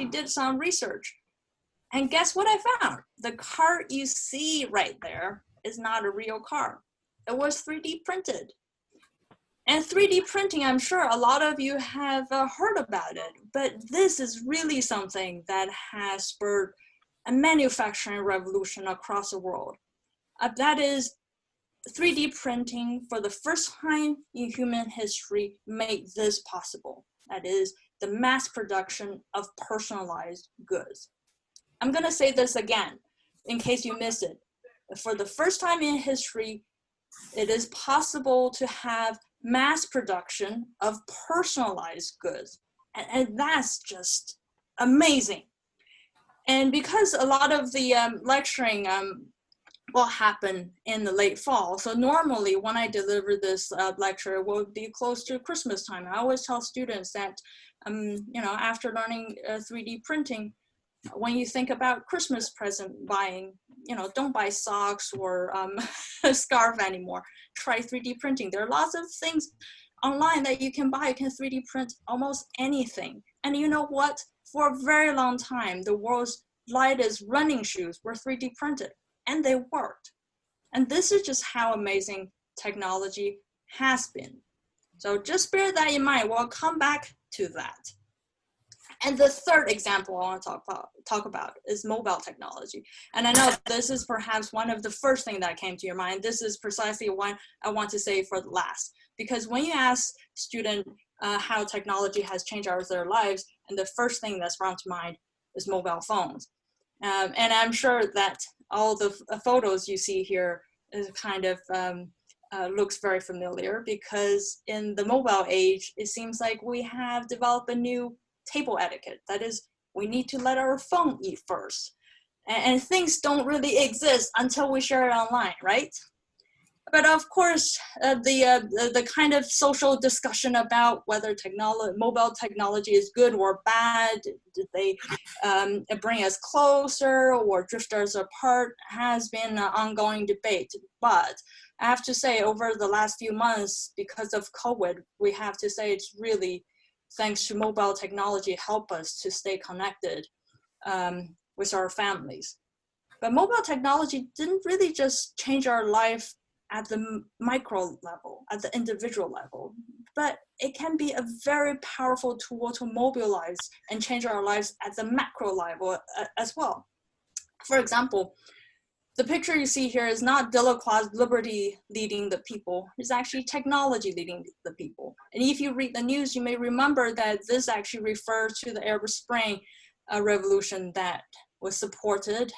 actually did some research. And guess what I found? The car you see right there is not a real car. It was 3D printed. And 3D printing, I'm sure a lot of you have heard about it, but this is really something that has spurred a manufacturing revolution across the world. That is, 3D printing for the first time in human history made this possible. That is, the mass production of personalized goods. I'm gonna say this again, in case you missed it. For the first time in history, it is possible to have mass production of personalized goods. And that's just amazing. And because a lot of the lecturing will happen in the late fall, so normally when I deliver this lecture, it will be close to Christmas time. I always tell students that, after learning 3D printing, when you think about Christmas present buying, don't buy socks or a scarf anymore. Try 3D printing. There are lots of things online that you can buy. You can 3D print almost anything. And you know what? For a very long time, the world's lightest running shoes were 3D printed, and they worked. And this is just how amazing technology has been. So just bear that in mind. We'll come back to that. And the third example I want to talk about is mobile technology. And I know this is perhaps one of the first things that came to your mind. This is precisely what I want to say for the last. Because when you ask students how technology has changed their lives, and the first thing that's brought to mind is mobile phones. And I'm sure that all the photos you see here is kind of looks very familiar, because in the mobile age, it seems like we have developed a new table etiquette. That is, we need to let our phone eat first. And things don't really exist until we share it online, right? But of course, the kind of social discussion about whether mobile technology is good or bad, did they bring us closer or drift us apart, has been an ongoing debate. But I have to say, over the last few months, because of COVID, we have to say it's really thanks to mobile technology help us to stay connected with our families. But mobile technology didn't really just change our life at the micro level, at the individual level, but it can be a very powerful tool to mobilize and change our lives at the macro level as well. For example, the picture you see here is not Delacroix's liberty leading the people, it's actually technology leading the people. And if you read the news, you may remember that this actually refers to the Arab Spring revolution that was supported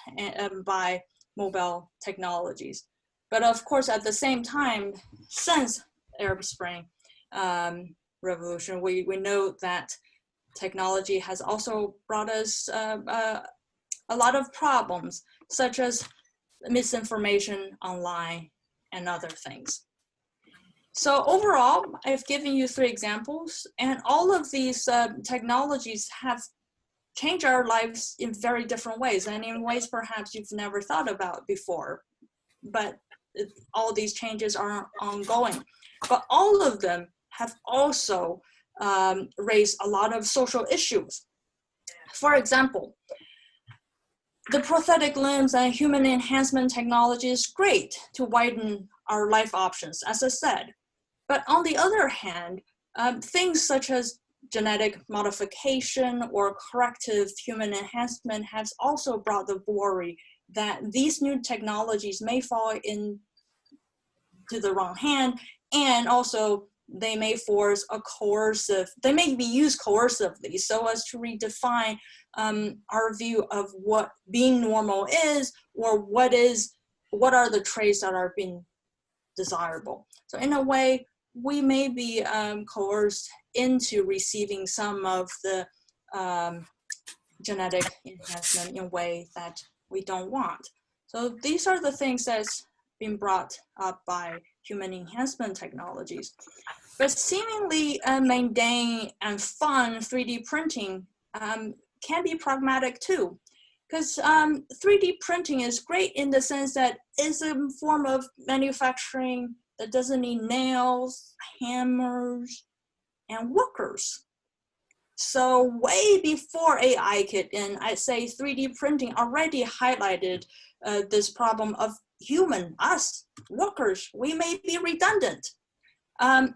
by mobile technologies. But of course, at the same time, since Arab Spring revolution, we know that technology has also brought us a lot of problems, such as misinformation online and other things. So overall, I've given you 3 examples, and all of these technologies have changed our lives in very different ways, and in ways perhaps you've never thought about before. But all these changes are ongoing. But all of them have also raised a lot of social issues. For example, the prosthetic limbs and human enhancement technology is great to widen our life options, as I said. But on the other hand, things such as genetic modification or corrective human enhancement has also brought the worry that these new technologies may fall into the wrong hand, and also they may they may be used coercively so as to redefine our view of what being normal is, or what are the traits that are being desirable. So in a way, we may be coerced into receiving some of the genetic enhancement in a way that we don't want. So these are the things that's been brought up by human enhancement technologies. But seemingly mundane and fun 3D printing can be pragmatic too, because 3D printing is great in the sense that it's a form of manufacturing that doesn't need nails, hammers, and workers. So way before AI kicked in, I'd say 3D printing already highlighted this problem of us, workers, we may be redundant. And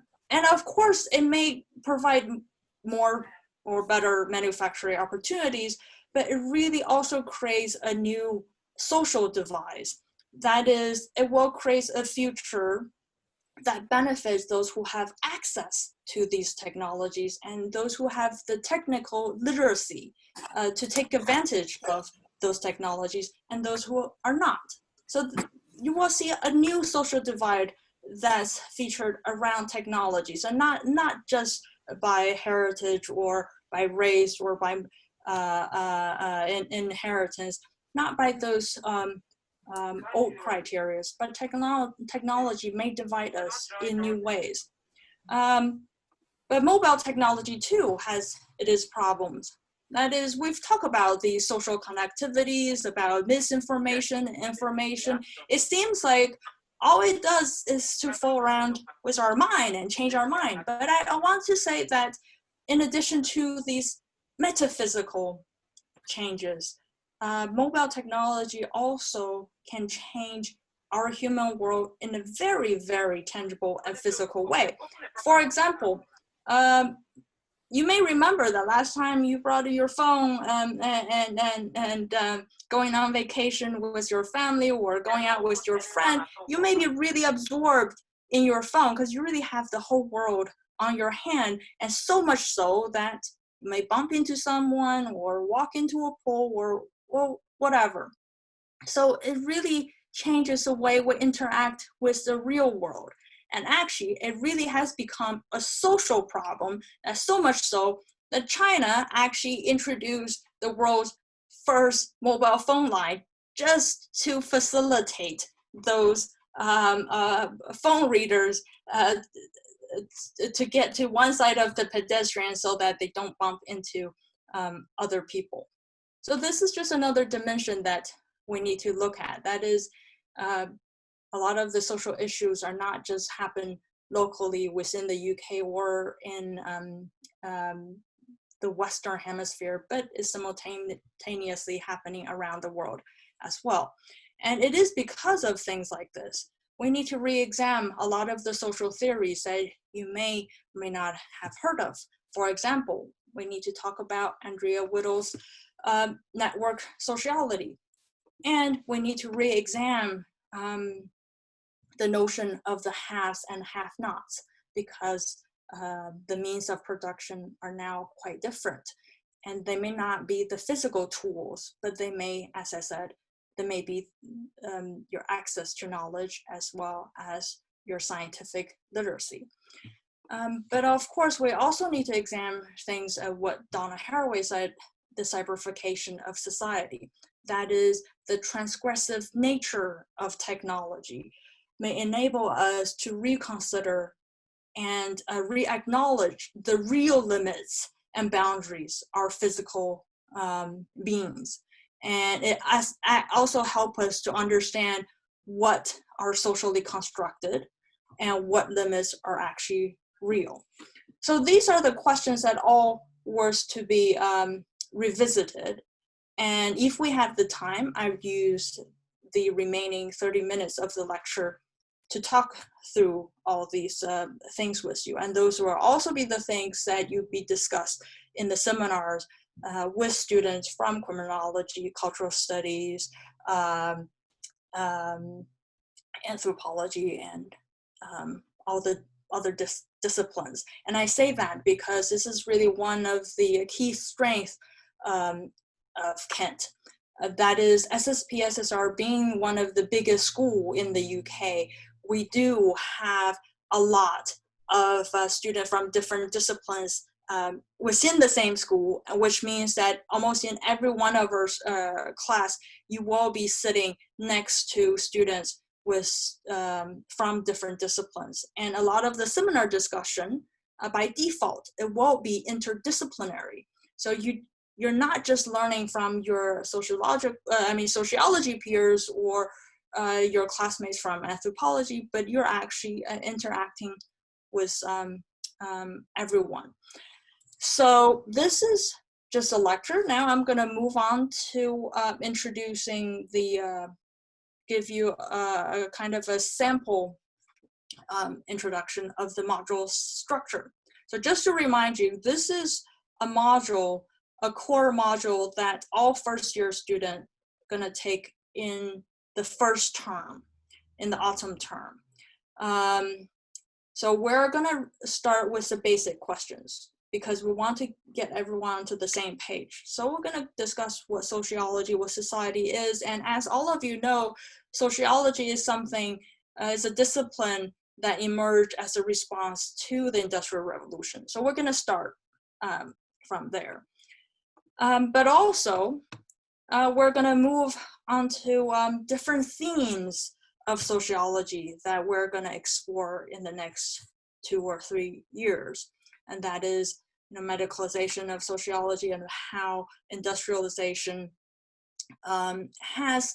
of course, it may provide more or better manufacturing opportunities, but it really also creates a new social divide. That is, it will create a future that benefits those who have access to these technologies and those who have the technical literacy to take advantage of those technologies, and those who are not. So you will see a new social divide that's featured around technology. So not just by heritage or by race or by inheritance, not by those old criteria, but technology may divide us in new ways. But mobile technology too has its problems. That is, we've talked about the social connectivities, about misinformation, information. It seems like all it does is to fool around with our mind and change our mind. But I want to say that in addition to these metaphysical changes, mobile technology also can change our human world in a very, very tangible and physical way. For example, you may remember the last time you brought your phone and going on vacation with your family or going out with your friend, you may be really absorbed in your phone because you really have the whole world on your hand, and so much so that you may bump into someone or walk into a pool or whatever. So it really changes the way we interact with the real world. And actually, it really has become a social problem, so much so that China actually introduced the world's first mobile phone line just to facilitate those phone readers to get to one side of the pedestrian so that they don't bump into other people. So this is just another dimension that we need to look at. That is, a lot of the social issues are not just happen locally within the UK or in the Western Hemisphere, but is simultaneously happening around the world as well. And it is because of things like this. We need to re-examine a lot of the social theories that you may or may not have heard of. For example, we need to talk about Andrea Whittle's network sociology. And we need to re-examine the notion of the haves and have-nots, because the means of production are now quite different. And they may not be the physical tools, but they may, as I said, they may be your access to knowledge as well as your scientific literacy. But of course, we also need to examine things of what Donna Haraway said, the cyberfication of society. That is, the transgressive nature of technology may enable us to reconsider and re-acknowledge the real limits and boundaries our physical beings. And it also help us to understand what are socially constructed and what limits are actually real. So these are the questions that all worth to be revisited. And if we have the time, I've used the remaining 30 minutes of the lecture to talk through all these things with you. And those will also be the things that you'll be discussed in the seminars with students from criminology, cultural studies, anthropology, and all the other disciplines. And I say that because this is really one of the key strengths of Kent. That is, SSPSSR being one of the biggest schools in the UK, we do have a lot of students from different disciplines within the same school, which means that almost in every one of our class, you will be sitting next to students with from different disciplines. And a lot of the seminar discussion, by default, it will be interdisciplinary. So you're not just learning from your sociology peers or your classmates from anthropology, but you're actually interacting with everyone. So this is just a lecture. Now I'm going to move on to introducing give you a kind of a sample introduction of the module structure. So just to remind you, this is a module, a core module that all first-year students going to take in the first term, in the autumn term. So we're going to start with the basic questions because we want to get everyone to the same page. So we're going to discuss what sociology, what society is. And as all of you know, sociology is something, is a discipline that emerged as a response to the Industrial Revolution. So we're going to start from there. But also, we're going to move on to different themes of sociology that we're going to explore in the next 2 or 3 years. And that is, medicalization of sociology and how industrialization has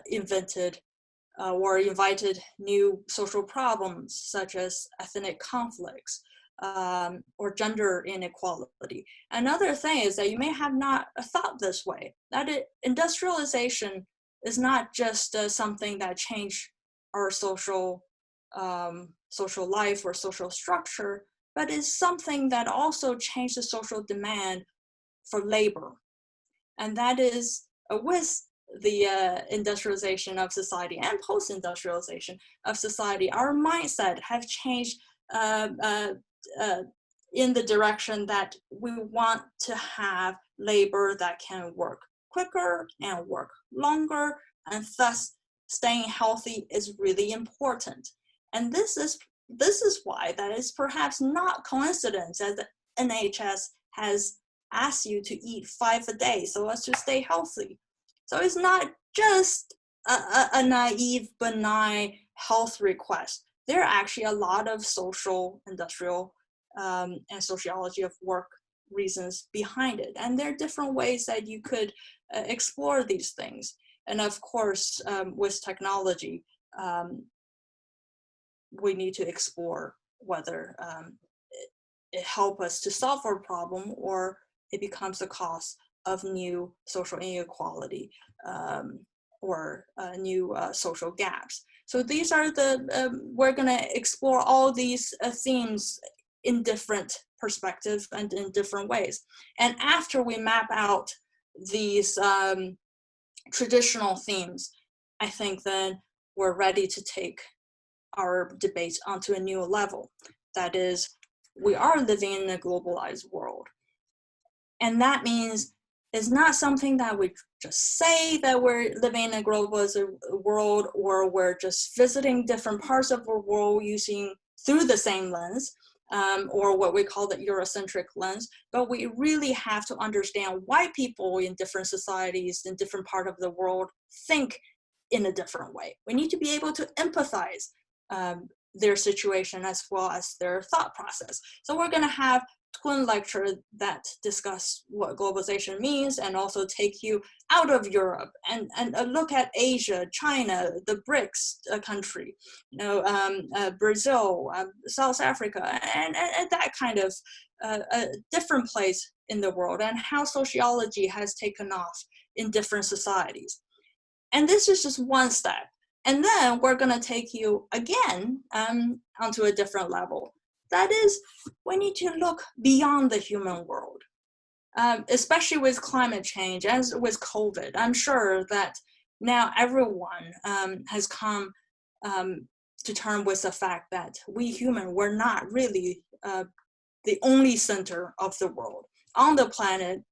invented or invited new social problems such as ethnic conflicts or gender inequality. Another thing is that you may have not thought this way, that industrialization is not just something that changed our social life or social structure, but is something that also changed the social demand for labor. And that is with the industrialization of society and post-industrialization of society, our mindset have changed in the direction that we want to have labor that can work quicker and work longer, and thus staying healthy is really important. And this is why that is perhaps not coincidence that the NHS has asked you to eat 5 a day so as to stay healthy. So it's not just a naive, benign health request. There are actually a lot of social, industrial, and sociology of work reasons behind it. And there are different ways that you could explore these things. And of course, with technology, we need to explore whether it helps us to solve our problem or it becomes the cause of new social inequality or new social gaps. So these are we're gonna explore all these themes in different perspectives and in different ways. And after we map out these traditional themes, I think then we're ready to take our debate onto a new level. That is, we are living in a globalized world. And that means it's not something that we just say that we're living in a globalized world or we're just visiting different parts of the world through the same lens, or what we call the Eurocentric lens, but we really have to understand why people in different societies in different parts of the world think in a different way. We need to be able to empathize their situation as well as their thought process. So we're going to have twin lecture that discuss what globalization means and also take you out of Europe and look at Asia, China, the BRICS country, Brazil, South Africa, and that kind of a different place in the world and how sociology has taken off in different societies. And this is just one step. And then we're going to take you again onto a different level. That is, we need to look beyond the human world, especially with climate change and with COVID. I'm sure that now everyone has come to terms with the fact that we humans, we're not really the only center of the world. On the planet,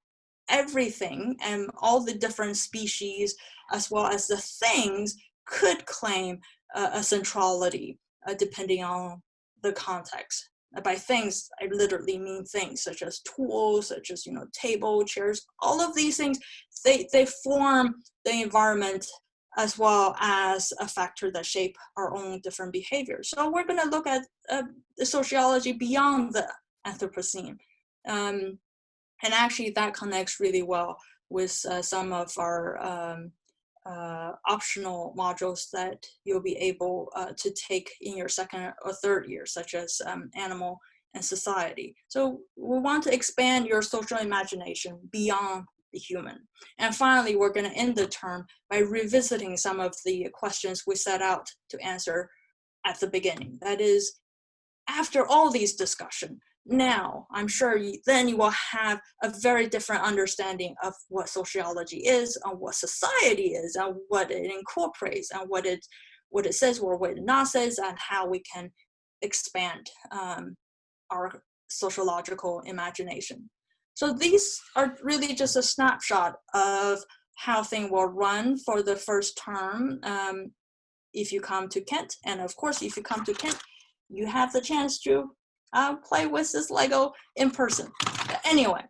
everything and all the different species, as well as the things, could claim a centrality depending on the context. By things, I literally mean things such as tools, such as table, chairs. All of these things, they form the environment as well as a factor that shape our own different behaviors. So we're going to look at the sociology beyond the Anthropocene. And actually that connects really well with some of our optional modules that you'll be able to take in your second or third year, such as animal and society. So we want to expand your social imagination beyond the human. And finally, we're going to end the term by revisiting some of the questions we set out to answer at the beginning. That is, after all these discussions, now I'm sure then you will have a very different understanding of what sociology is, and what society is, and what it incorporates, and what it says or what it not says, and how we can expand our sociological imagination. So these are really just a snapshot of how things will run for the first term if you come to Kent. And of course, if you come to Kent, you have the chance to play with this Lego in person. But anyway,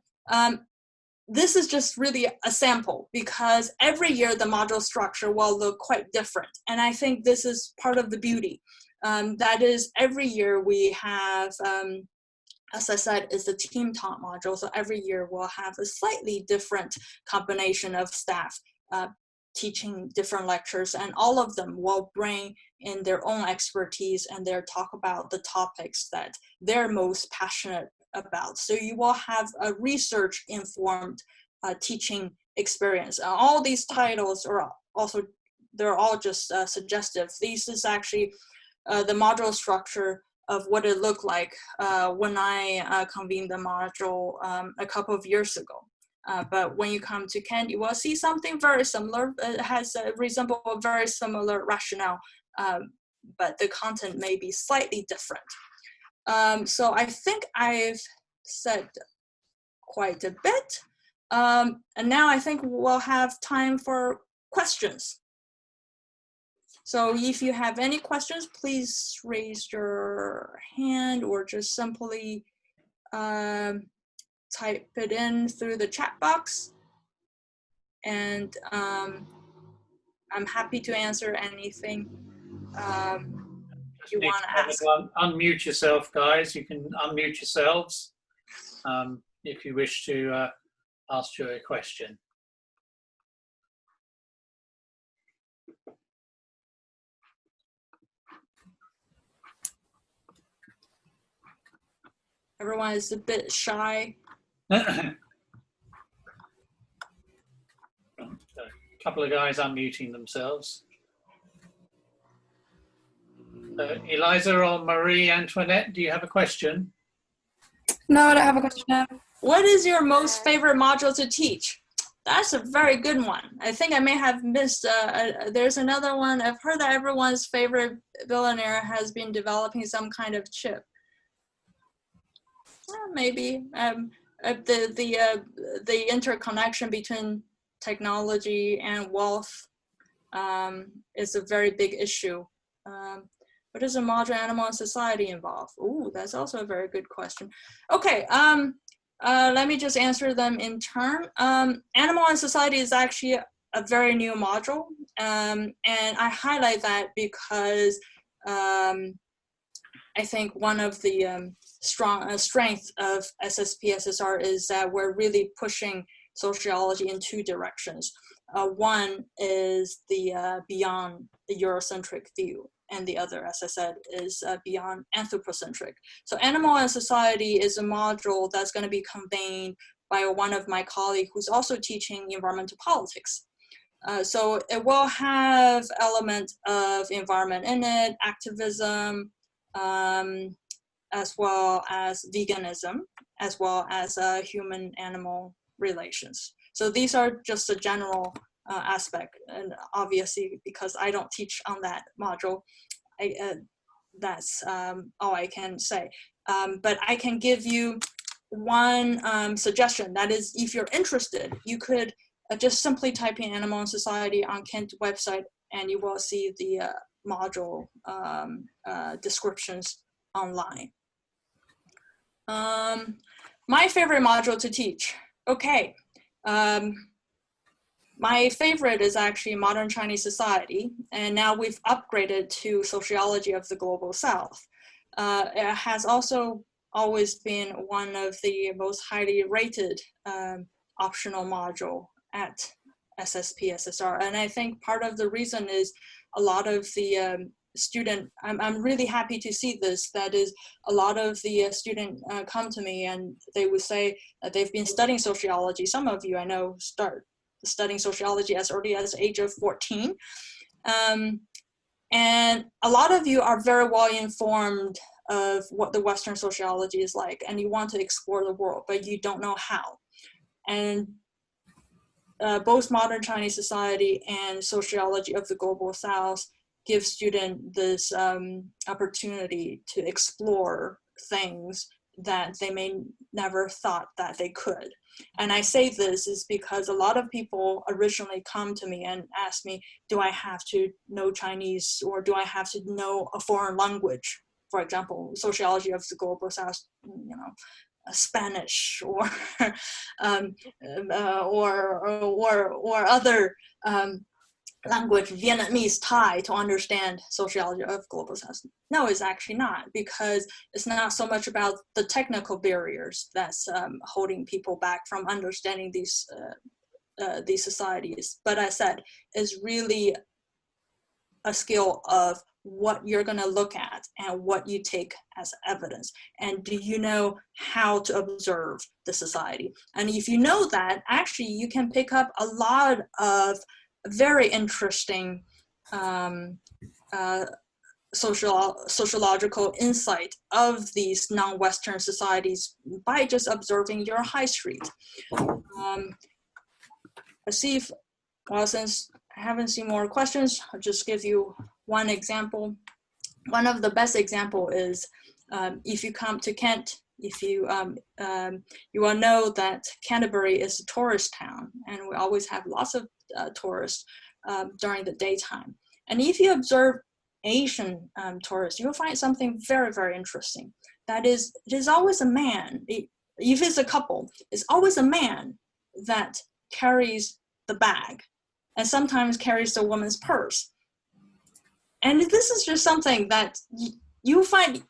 this is just really a sample, because every year the module structure will look quite different. And I think this is part of the beauty. That is, every year we have, as I said, is the team taught module. So every year we'll have a slightly different combination of staff teaching different lectures, and all of them will bring in their own expertise and their talk about the topics that they're most passionate about. So you will have a research-informed teaching experience. All these titles are also, they're all just suggestive. This is actually the module structure of what it looked like when I convened the module a couple of years ago. But when you come to Kent, you will see something very similar. It has resemble a very similar rationale, but the content may be slightly different. So I think I've said quite a bit. And now I think we'll have time for questions. So if you have any questions, please raise your hand or just simply type it in through the chat box. And I'm happy to answer anything you want to ask. Unmute yourself, guys. You can unmute yourselves if you wish to ask you a question. Everyone is a bit shy. A couple of guys unmuting themselves. Eliza or Marie Antoinette, do you have a question? No, I don't have a question. What is your most favorite module to teach? That's a very good one. I think I may have missed, there's another one. I've heard that everyone's favorite billionaire has been developing some kind of chip. Maybe the interconnection between technology and wealth is a very big issue. What does a module animal and society involve? Ooh, that's also a very good question. Okay, let me just answer them in turn. Animal and society is actually a very new module, and I highlight that because I think one of the strength of SSPSSR is that we're really pushing sociology in two directions. One is the beyond the Eurocentric view, and the other, as I said, is beyond anthropocentric. So animal and society is a module that's going to be convened by one of my colleagues who's also teaching environmental politics. So it will have elements of environment in it, activism, as well as veganism, as well as human-animal relations. So these are just a general aspect, and obviously because I don't teach on that module, that's all I can say. But I can give you one suggestion. That is, if you're interested, you could just simply type in Animal and Society on Kent website, and you will see the module descriptions online. My favorite module to teach. Okay. My favorite is actually Modern Chinese Society, and now we've upgraded to Sociology of the Global South. It has also always been one of the most highly rated optional module at SSPSSR, and I think part of the reason is a lot of the student, I'm really happy to see this. That is, a lot of the students come to me and they would say that they've been studying sociology. Some of you I know start studying sociology as early as the age of 14. And a lot of you are very well informed of what the Western sociology is like, and you want to explore the world, but you don't know how. And both modern Chinese society and sociology of the global South give students this opportunity to explore things that they may never thought that they could. And I say this is because a lot of people originally come to me and ask me, do I have to know Chinese, or do I have to know a foreign language? For example, sociology of the global South, you know, Spanish or or other language, Vietnamese, Thai, to understand sociology of global South. No, it's actually not, because it's not so much about the technical barriers that's holding people back from understanding these societies. But I said, it's really a skill of what you're going to look at and what you take as evidence. And do you know how to observe the society? And if you know that, actually you can pick up a lot of very interesting sociological insight of these non-Western societies by just observing your high street. Let's see if, well, since I haven't seen more questions, I'll just give you one example. One of the best example is if you come to Kent, if you you will know that Canterbury is a tourist town, and we always have lots of tourists during the daytime. And if you observe Asian tourists, you'll find something very, very interesting. That is, it is always a man. If it's a couple, it's always a man that carries the bag, and sometimes carries the woman's purse. And this is just something that you find,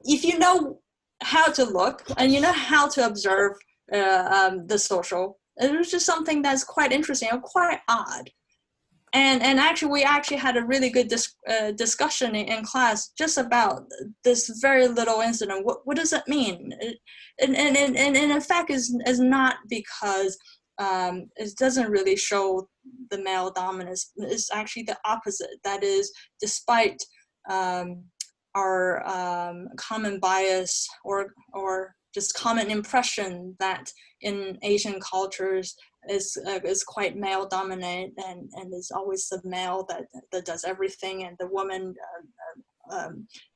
if you know how to look and you know how to observe the social, it's just something that's quite interesting or quite odd. And actually, we actually had a really good discussion in class just about this very little incident. What does it mean? And in fact, is not because it doesn't really show the male dominance. It's actually the opposite. That is, despite our common bias or just common impression that in Asian cultures is quite male dominant, and is always the male that does everything, and the woman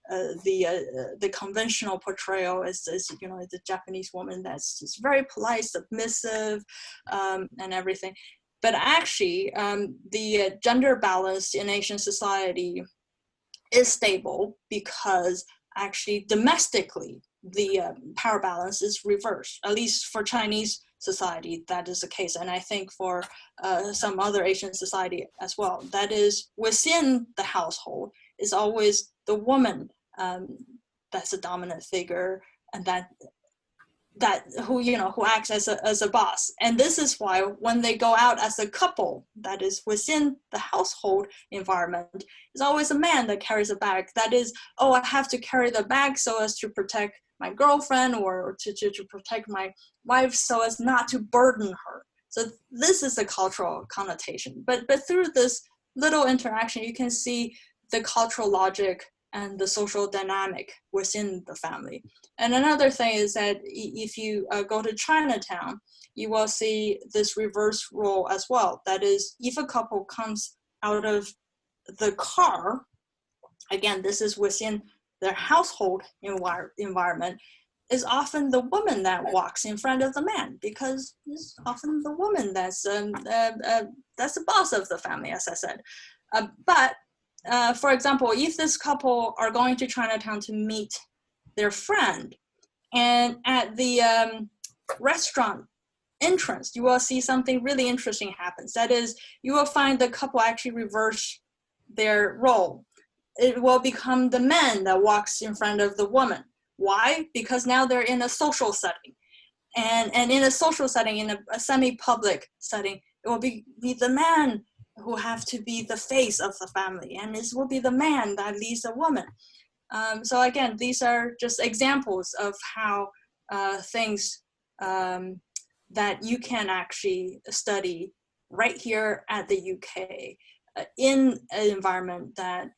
the conventional portrayal is you know, the Japanese woman that's just very polite, submissive, and everything. But actually, the gender balance in Asian society is stable, because actually domestically the power balance is reversed. At least for Chinese society, that is the case, and I think for some other Asian society as well. That is, within the household is always the woman that's a dominant figure, and that who, you know, who acts as a boss. And this is why when they go out as a couple, that is within the household environment, it's always a man that carries a bag. That is, oh, I have to carry the bag so as to protect my girlfriend, or to protect my wife, so as not to burden her. So this is the cultural connotation. But through this little interaction, you can see the cultural logic and the social dynamic within the family. And another thing is that if you go to Chinatown, you will see this reverse role as well. That is, if a couple comes out of the car, again, this is within their household environment, is often the woman that walks in front of the man, because it's often the woman that's the boss of the family, as I said. But for example, if this couple are going to Chinatown to meet their friend, and at the restaurant entrance, you will see something really interesting happens. That is, you will find the couple actually reverse their role. It will become the man that walks in front of the woman. Why? Because now they're in a social setting. And in a social setting, in a semi-public setting, it will be the man who have to be the face of the family, and this will be the man that leads the woman. So again, these are just examples of how things that you can actually study right here at the UK in an environment that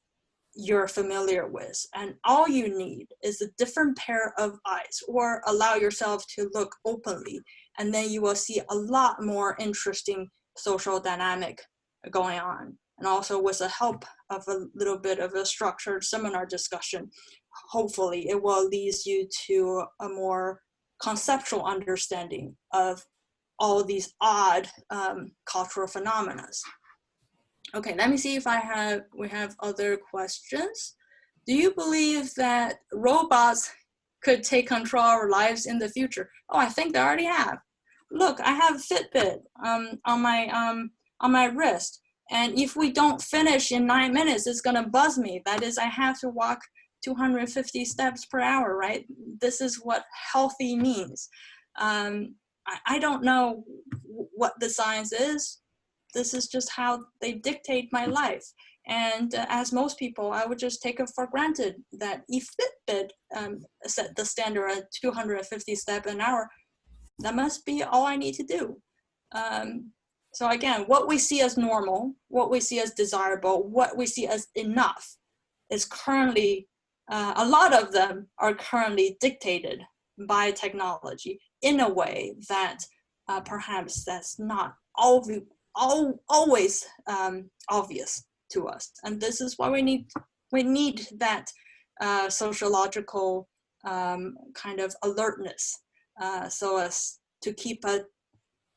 you're familiar with. And all you need is a different pair of eyes, or allow yourself to look openly, and then you will see a lot more interesting social dynamic going on. And also with the help of a little bit of a structured seminar discussion, hopefully it will lead you to a more conceptual understanding of all these odd cultural phenomena. Okay, let me see if we have other questions. Do you believe that robots could take control of our lives in the future? Oh, I think they already have. Look, I have a Fitbit on my wrist, and if we don't finish in 9 minutes, it's gonna buzz me. That is, I have to walk 250 steps per hour, right? This is what healthy means. I don't know what the science is. This is just how they dictate my life. And as most people, I would just take it for granted that if Fitbit set the standard at 250 steps an hour, that must be all I need to do. So again, what we see as normal, what we see as desirable, what we see as enough is currently, a lot of them are currently dictated by technology in a way that perhaps that's not always obvious to us. And this is why we need that sociological kind of alertness so as to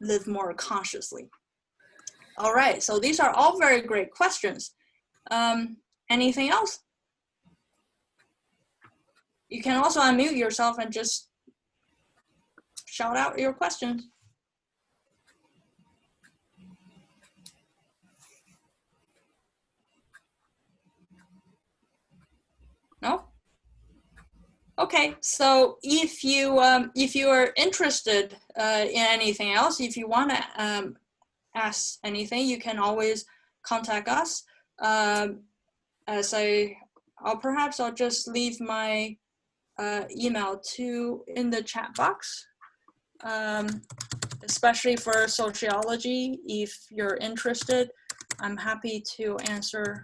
live more consciously. All right, so these are all very great questions. Anything else? You can also unmute yourself and just shout out your questions. No? Okay, so if you are interested in anything else, if you want to ask anything, you can always contact us. As I'll just leave my email in the chat box, especially for sociology. If you're interested, I'm happy to answer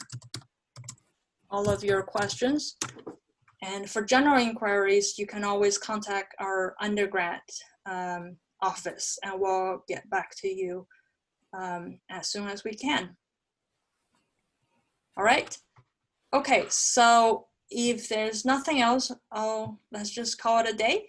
all of your questions. And for general inquiries, you can always contact our undergrad office, and we'll get back to you as soon as we can. All right. Okay, so if there's nothing else, let's just call it a day.